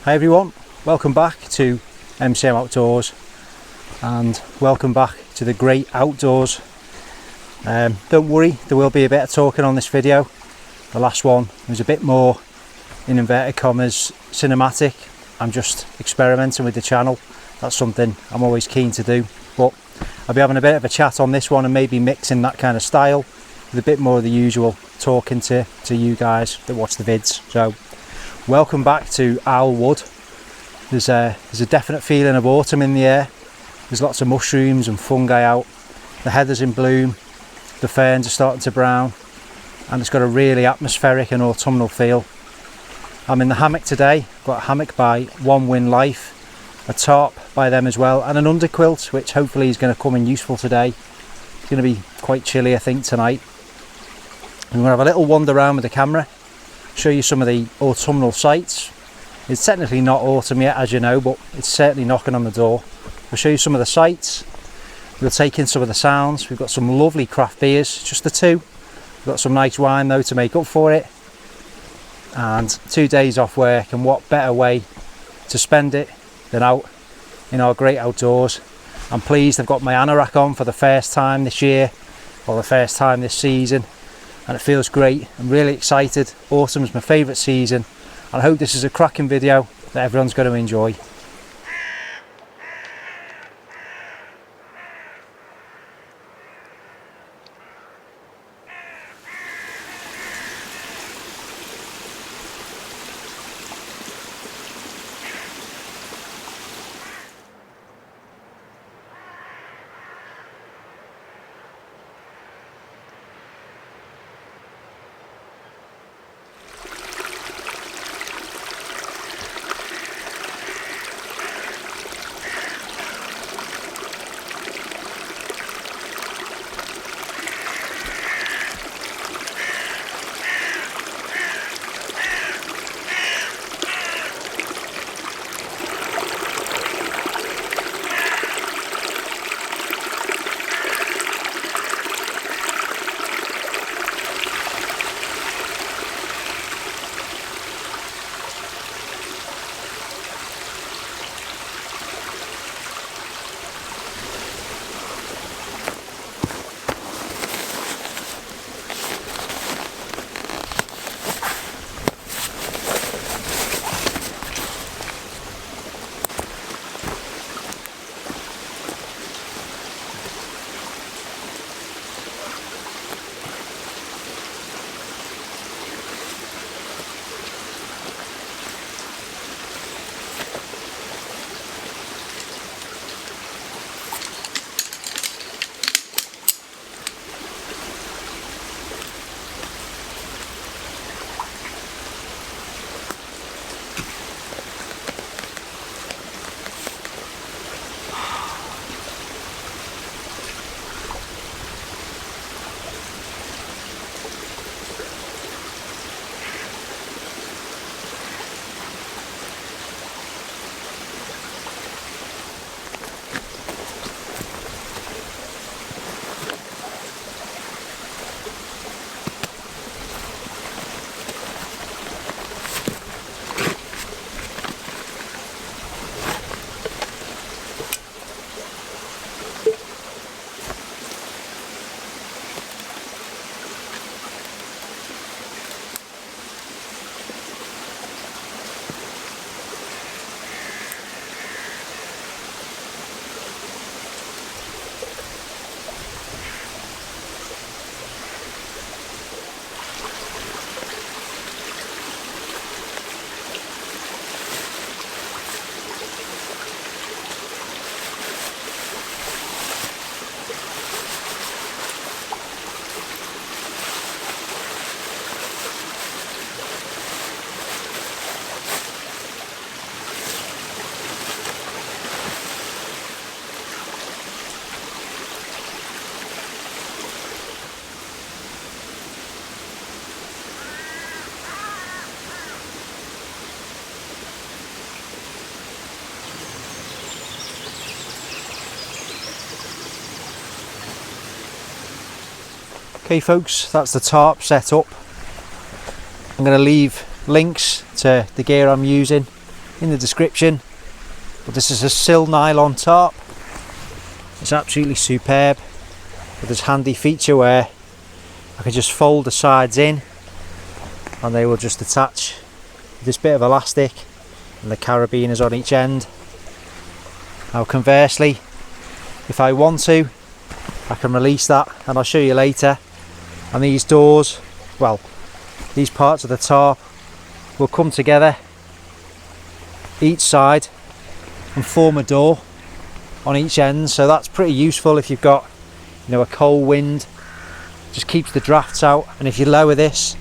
Hi everyone, welcome back to MCM Outdoors and welcome back to the great outdoors. Don't worry, there will be a bit of talking on this video. The last one was a bit more, in inverted commas, cinematic. I'm just experimenting with the channel. That's something I'm always keen to do, but I'll be having a bit of a chat on this one and maybe mixing that kind of style with a bit more of the usual talking to you guys that watch the vids. So welcome back to Owl Wood. There's a definite feeling of autumn in the air. There's lots of mushrooms and fungi out. The heather's in bloom, the ferns are starting to brown, and it's got a really atmospheric and autumnal feel. I'm in the hammock today. I've got a hammock by One Win Life, a tarp by them as well, and an underquilt, which hopefully is going to come in useful today. It's going to be quite chilly, I think, tonight. I'm going to have a little wander around with the camera, show you some of the autumnal sights. It's technically not autumn yet, as you know, but it's certainly knocking on the door. We'll show you some of the sights. We'll take in some of the sounds. We've got some lovely craft beers, just the two. We've got some nice wine though to make up for it. And 2 days off work, and what better way to spend it than out in our great outdoors. I'm pleased I've got my anorak on for the first time this year, or the first time this season, and it feels great. I'm really excited. Autumn's my favourite season. I hope this is a cracking video that everyone's going to enjoy. Okay folks, that's the tarp set up. I'm going to leave links to the gear I'm using in the description. But this is a sill nylon tarp. It's absolutely superb with this handy feature where I can just fold the sides in and they will just attach with this bit of elastic and the carabiners on each end. Now conversely, if I want to, I can release that and I'll show you later. And these doors, well, these parts of the tarp will come together each side and form a door on each end. So that's pretty useful if you've got, you know, a cold wind. Just keeps the drafts out. And if you lower this,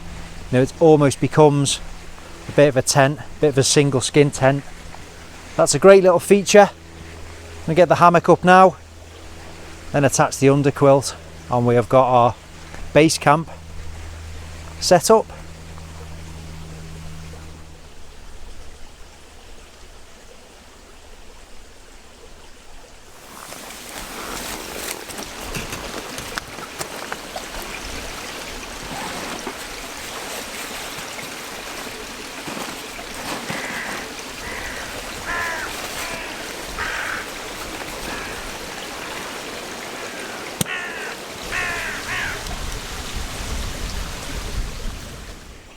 you know, it almost becomes a bit of a tent, a bit of a single skin tent. That's a great little feature. I'm gonna get the hammock up now, then attach the underquilt, and we have got our base camp set up.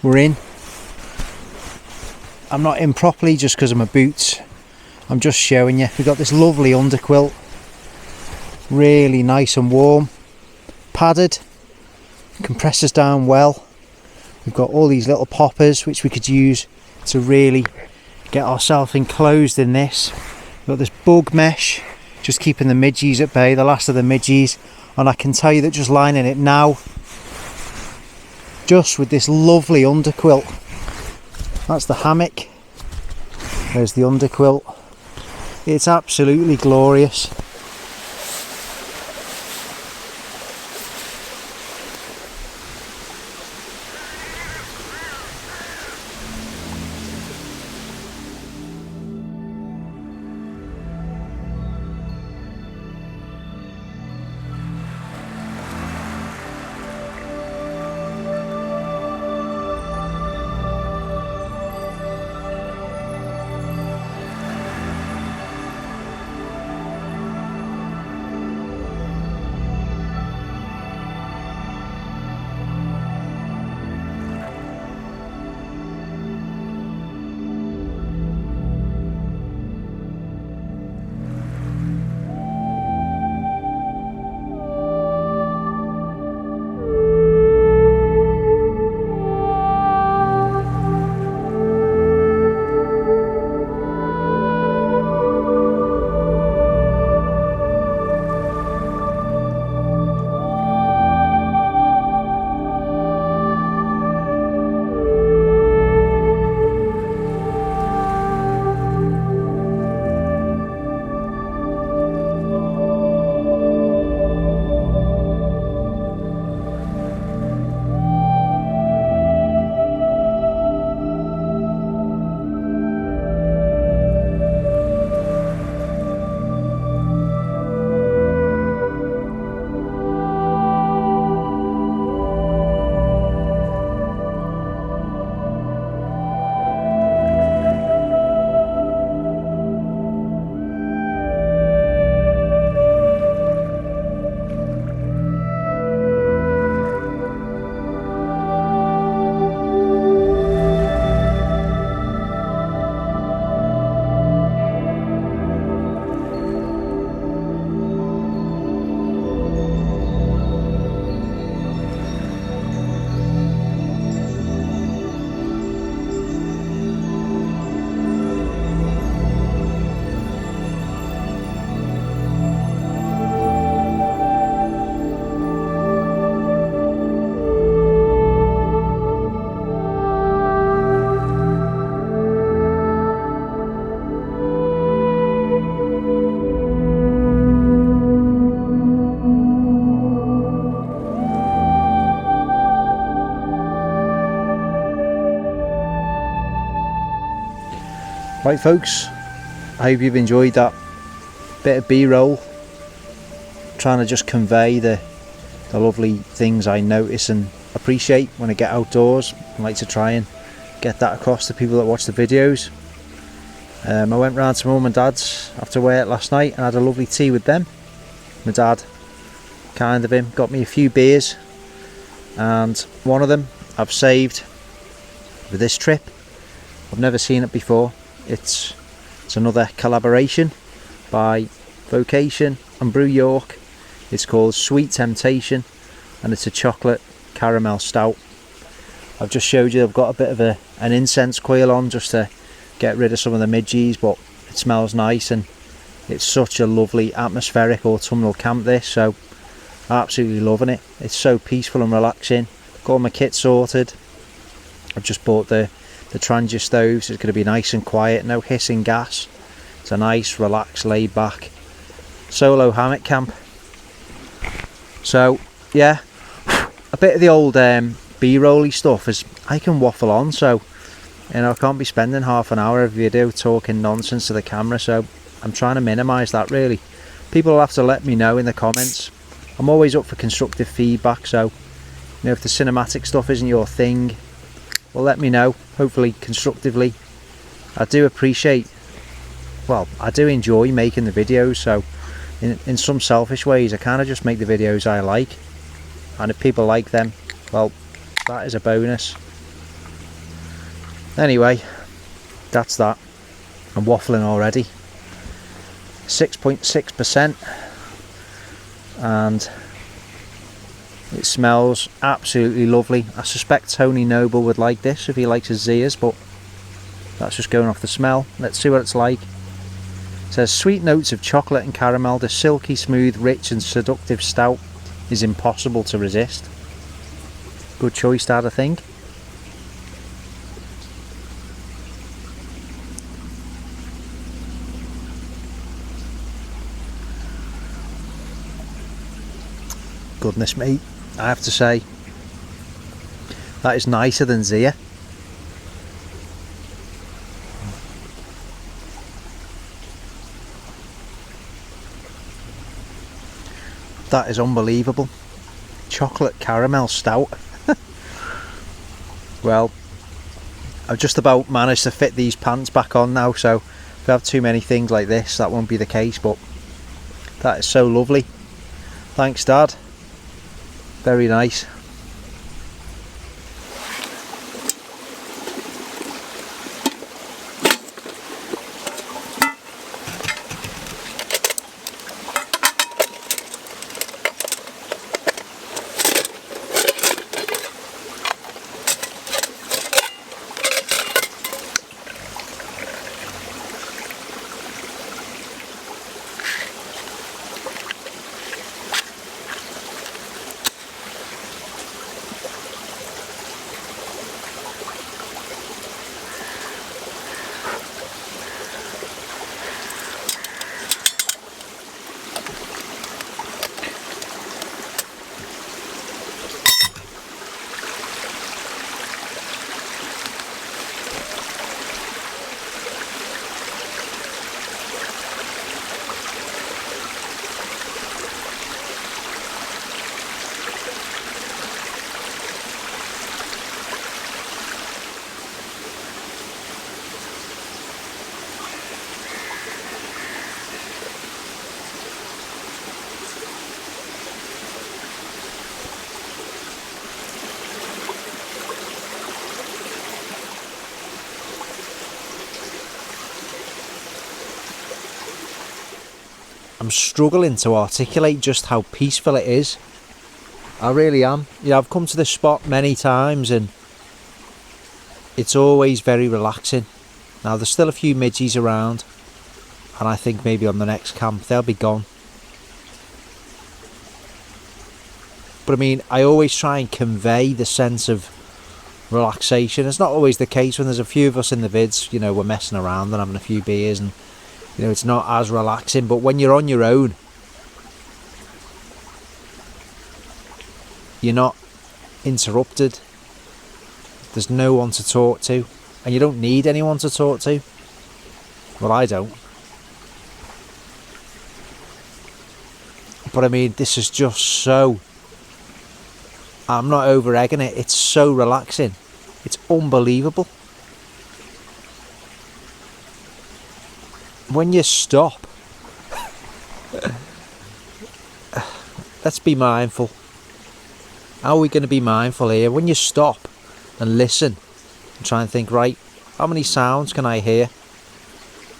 We're in. I'm not in properly just because of my boots. I'm just showing you. We've got this lovely underquilt. Really nice and warm. Padded. Compresses down well. We've got all these little poppers which we could use to really get ourselves enclosed in this. We've got this bug mesh just keeping the midges at bay, the last of the midges. And I can tell you that just lining it now, just with this lovely underquilt. That's the hammock. There's the underquilt. It's absolutely glorious. Right folks, I hope you've enjoyed that bit of B-roll, trying to just convey the the lovely things I notice and appreciate when I get outdoors. I like to try and get that across to people that watch the videos. I went round to Mum and Dad's after work last night and had a lovely tea with them. My dad, kind of him, got me a few beers, and one of them I've saved for this trip. I've never seen it before. It's another collaboration by Vocation and Brew York. It's called Sweet Temptation, and it's a chocolate caramel stout. I've just showed you I've got a bit of an incense coil on just to get rid of some of the midges, but it smells nice and it's such a lovely atmospheric autumnal camp this, so absolutely loving it. It's so peaceful and relaxing. Got all my kit sorted. I've just bought the Trangia stoves. It's going to be nice and quiet, no hissing gas. It's a nice, relaxed, laid back solo hammock camp. So yeah, a bit of the old B-rolly stuff is I can waffle on, so you know I can't be spending half an hour of video talking nonsense to the camera, so I'm trying to minimise that really. People will have to let me know in the comments. I'm always up for constructive feedback, so you know if the cinematic stuff isn't your thing, well let me know, hopefully constructively. I do appreciate, well I do enjoy making the videos, so in some selfish ways I kind of just make the videos I like, and if people like them, well that is a bonus. Anyway, that's that. I'm waffling already. 6.6%, and it smells absolutely lovely. I suspect Tony Noble would like this if he likes his Zias, but that's just going off the smell. Let's see what it's like. It says sweet notes of chocolate and caramel. The silky smooth, rich and seductive stout is impossible to resist. Good choice, Dad, I think. Goodness me, I have to say that is nicer than Zia. That is unbelievable. Chocolate caramel stout. Well, I've just about managed to fit these pants back on now, so if I have too many things like this that won't be the case, but that is so lovely. Thanks, Dad. Very nice. I'm struggling to articulate just how peaceful it is. I really am. You know, I've come to this spot many times and it's always very relaxing. Now there's still a few midges around, and I think maybe on the next camp they'll be gone. But I mean, I always try and convey the sense of relaxation. It's not always the case when there's a few of us in the vids, you know, we're messing around and having a few beers and you know, it's not as relaxing, but when you're on your own, you're not interrupted. There's no one to talk to, and you don't need anyone to talk to. Well, I don't. But I mean, this is just so I'm not over egging it. It's so relaxing. It's unbelievable. When you stop, let's be mindful. How are we going to be mindful here? When you stop and listen and try and think, right, how many sounds can I hear?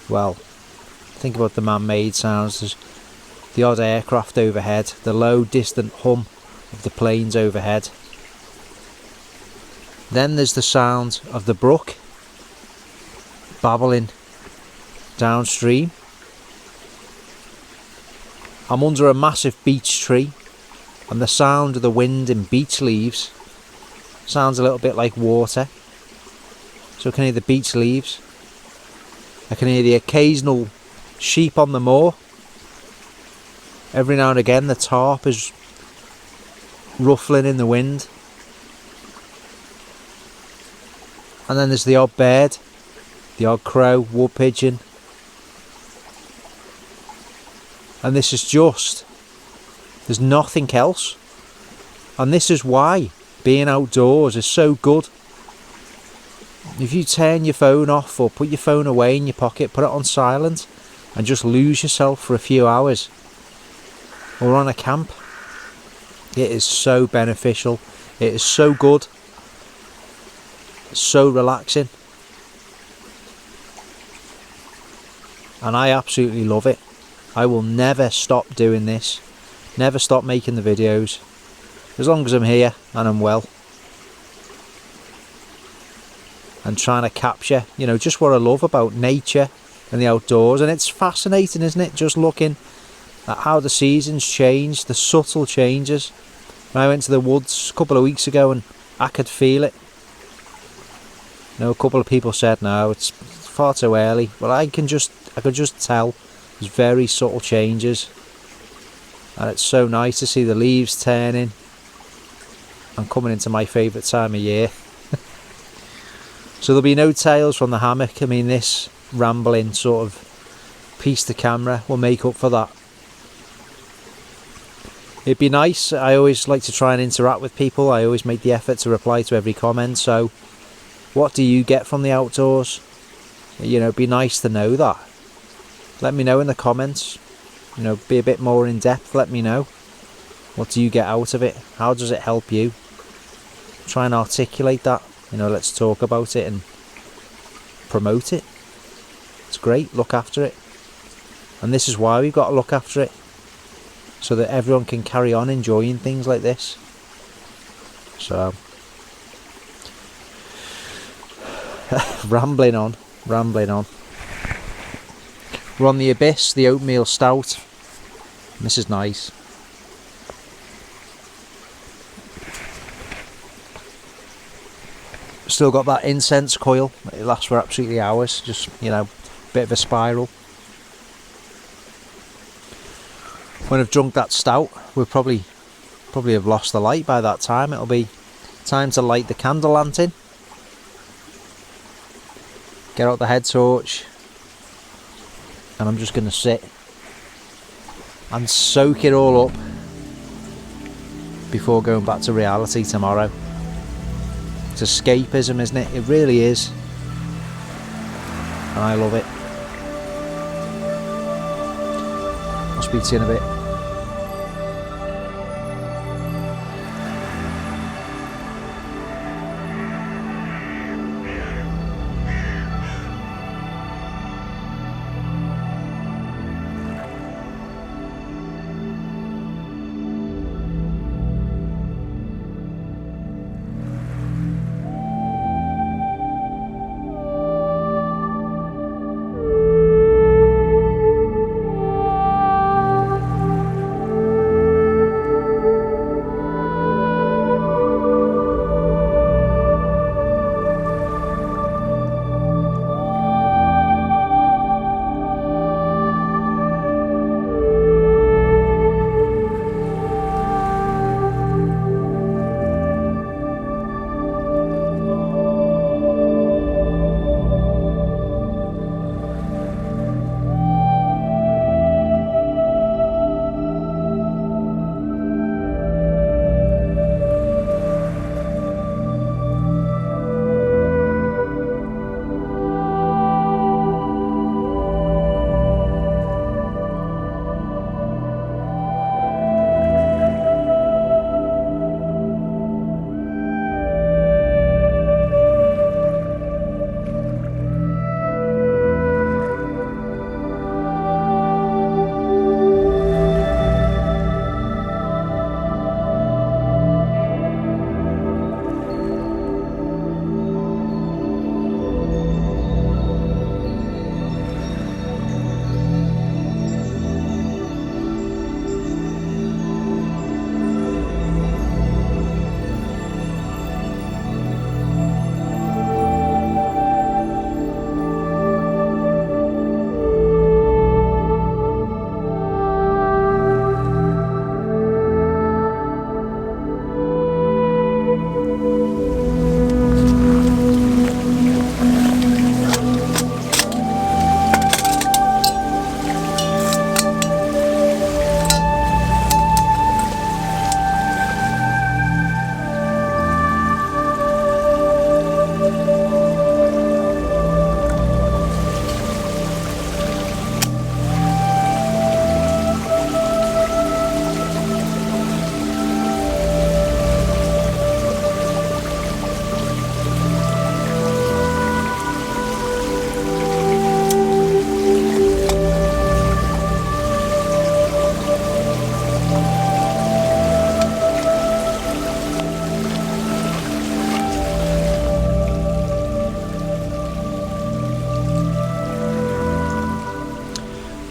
Well, think about the man-made sounds. There's the odd aircraft overhead, the low distant hum of the planes overhead. Then there's the sound of the brook babbling downstream. I'm under a massive beech tree, and the sound of the wind in beech leaves sounds a little bit like water. So I can hear the beech leaves. I can hear the occasional sheep on the moor. Every now and again the tarp is ruffling in the wind. And then there's the odd bird, the odd crow, wood pigeon. And this is just, there's nothing else. And this is why being outdoors is so good. If you turn your phone off or put your phone away in your pocket, put it on silent and just lose yourself for a few hours, or on a camp, it is so beneficial. It is so good. It's so relaxing. And I absolutely love it. I will never stop doing this. Never stop making the videos. As long as I'm here and I'm well. And trying to capture, you know, just what I love about nature and the outdoors. And it's fascinating, isn't it? Just looking at how the seasons change, the subtle changes. When I went to the woods a couple of weeks ago and I could feel it. You know, a couple of people said, no, it's far too early. Well, I could just tell. There's very subtle changes. And it's so nice to see the leaves turning. I'm coming into my favourite time of year. So there'll be no tales from the hammock. I mean, this rambling sort of piece to camera will make up for that. It'd be nice. I always like to try and interact with people. I always make the effort to reply to every comment. So what do you get from the outdoors? You know, it'd be nice to know that. Let me know in the comments. You know, be a bit more in depth. Let me know. What do you get out of it? How does it help you? Try and articulate that. You know, let's talk about it and promote it. It's great. Look after it. And this is why we've got to look after it. So that everyone can carry on enjoying things like this. So, rambling on. We're on the Abyss, the oatmeal stout. And this is nice. Still got that incense coil. It lasts for absolutely hours. Just, you know, bit of a spiral. When I've drunk that stout, we'll probably have lost the light by that time. It'll be time to light the candle lantern. Get out the head torch. And I'm just going to sit and soak it all up before going back to reality tomorrow. It's escapism, isn't it? It really is. And I love it. I'll speak to you in a bit.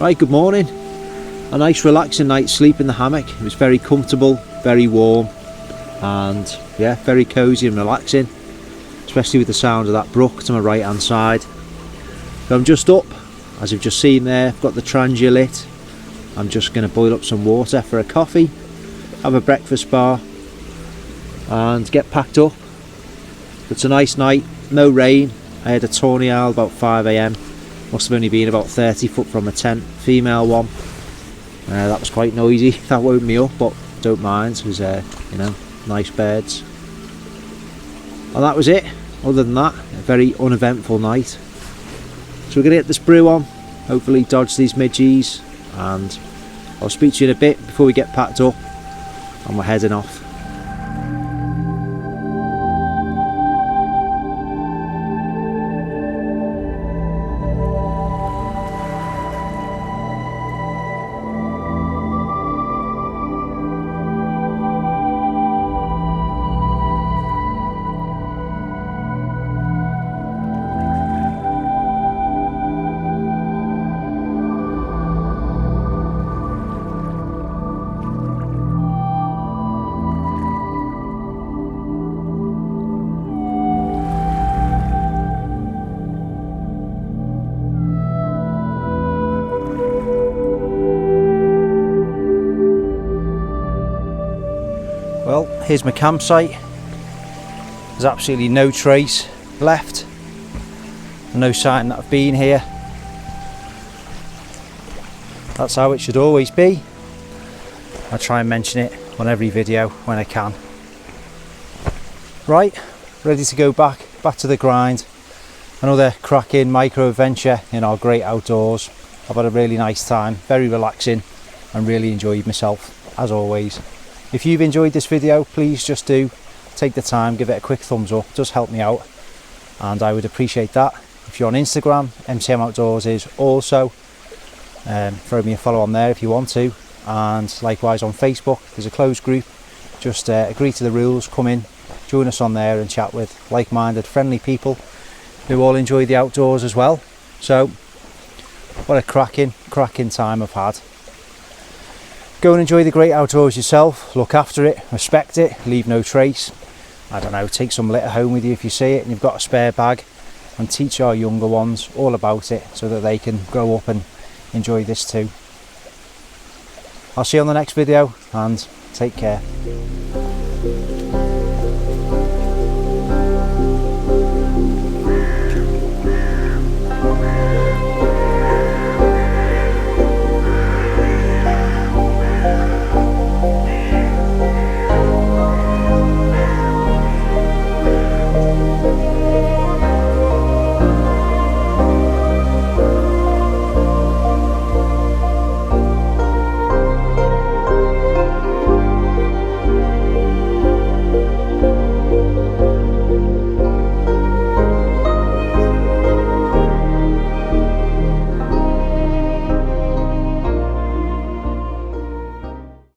Right, good morning. A nice relaxing night's sleep in the hammock. It was very comfortable, very warm, and yeah, very cosy and relaxing, especially with the sound of that brook to my right hand side. So I'm just up, as you've just seen there. I've got the Trangia lit. I'm just going to boil up some water for a coffee, have a breakfast bar and get packed up. It's a nice night, no rain. I had a tawny owl about 5 AM. Must have only been about 30 foot from a tent, female one. That was quite noisy. That woke me up, but don't mind because you know, nice birds. And that was it. Other than that, a very uneventful night. So we're going to get this brew on, hopefully dodge these midges, and I'll speak to you in a bit before we get packed up and we're heading off. Well, here's my campsite. There's absolutely no trace left, no sign that I've been here. That's how it should always be. I try and mention it on every video when I can. Right, ready to go back to the grind. Another cracking micro adventure in our great outdoors. I've had a really nice time, very relaxing, and really enjoyed myself as always. If you've enjoyed this video, please just do take the time, give it a quick thumbs up. It does help me out and I would appreciate that. If you're on Instagram, MCM Outdoors is also. Throw me a follow on there if you want to, and likewise on Facebook there's a closed group. Just agree to the rules, come in, join us on there and chat with like-minded friendly people who all enjoy the outdoors as well. So what a cracking time I've had. Go and enjoy the great outdoors yourself, look after it, respect it, leave no trace. I don't know, take some litter home with you if you see it and you've got a spare bag, and teach our younger ones all about it so that they can grow up and enjoy this too. I'll see you on the next video and take care.